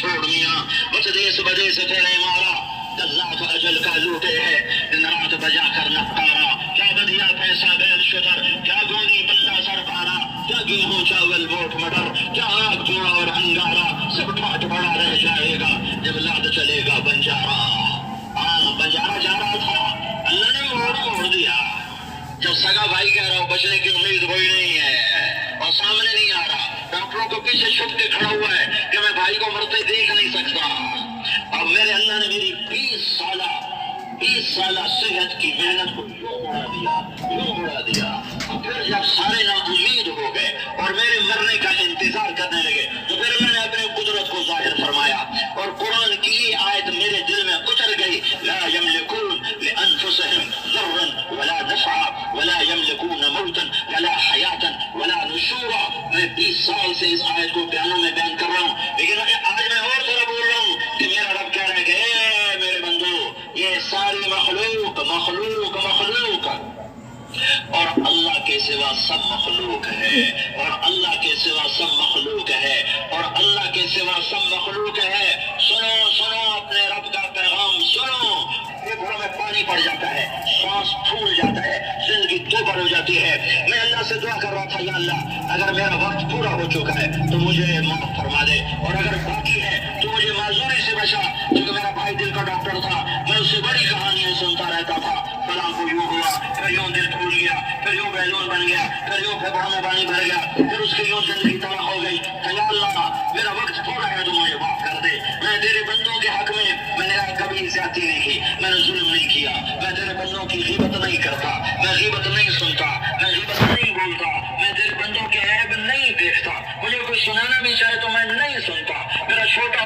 چھوڑ میاں اس دیس بدے سے تیرے مارا اللہ کا اجل کا لوٹے ہے دن رات بجا کر نپٹارا کیا بدیا پیسہ بیل شتر کیا گونی بندہ سر پارا کیا گیہوں چاول ووٹ مٹر کیا آگ جوڑا اور انگارا سب ٹھاٹ بڑا رہ جائے گا جب لاد چلے گا بنجارا بنجارا جا رہا تھا اللہ نے موڑ دیا جب سگا بھائی کہہ رہا ہو بچنے کی امید کوئی نہیں ہے اور سامنے نہیں آ رہا ڈاکٹروں کو پیچھے چھپ کے کھڑا ہوا ہے کہ میں بھائی کو مرتے دیکھ نہیں سکتا اب میرے اللہ نے میری 20 سالہ صحت کی محنت کو یوں اڑا دیا اور پھر جب سارے نا امید ہو گئے اور میرے مرنے کا انتظار کرنے لگے تو پھر اللہ نے اپنے قدرت کو ظاہر فرمایا اور قرآن کی یہ آیت میرے دل میں اتر گئی لا یملکون لانفسهم ضرا ولا نفعا ولا یملکون موتا ولا حیاتا ولا نشورا میں 20 سال سے اس آیت کو بیانوں میں بیان کر رہا ہوں لیکن آج میں اور طرح بول رہا ہوں کہ میرا رب کہہ رہا ہے کہ اے میرے بندو یہ ساری مخلوق اور اللہ کے سوا سب مخلوق ہے اور اللہ کے سوا سب مخلوق ہے اور اللہ کے سوا سب مخلوق ہے سنو اپنے رب کا پیغام سنو پھیپھڑوں میں پانی پڑ جاتا ہے سانس پھول جاتا ہے زندگی دوبر ہو جاتی ہے میں اللہ سے دعا کر رہا تھا یا اللہ اگر میرا وقت پورا ہو چکا ہے تو مجھے معاف فرما دے اور اگر باقی ہے تو مجھے معذوری سے بچا کیونکہ میرا بھائی دل کا ڈاکٹر تھا میں اس سے بڑی کہانیاں سنتا رہتا تھا فلاں کو یوں ہوا پھر یوں دل پھول گیا پھر یوں بیلون بن گیا پھر یوں پھیپھڑوں میں پانی بھر گیا پھر اس کی یوں زندگی تباہ ہو گئی کہ یا اللہ میرا وقت پورا ہے تو مجھے معاف کر دے میں تیرے بندوں کے حق میں نے کبھی زیادتی نہیں کی میں نے ظلم نہیں کیا میں تیرے بندوں کی غیبت نہیں کرتا میں غیبت نہیں سنتا میں غیبت نہیں بولتا میں تیرے بندوں کے عیب نہیں دیکھتا مجھے کوئی سنانا بھی چاہے تو میں نہیں سنتا میرا چھوٹا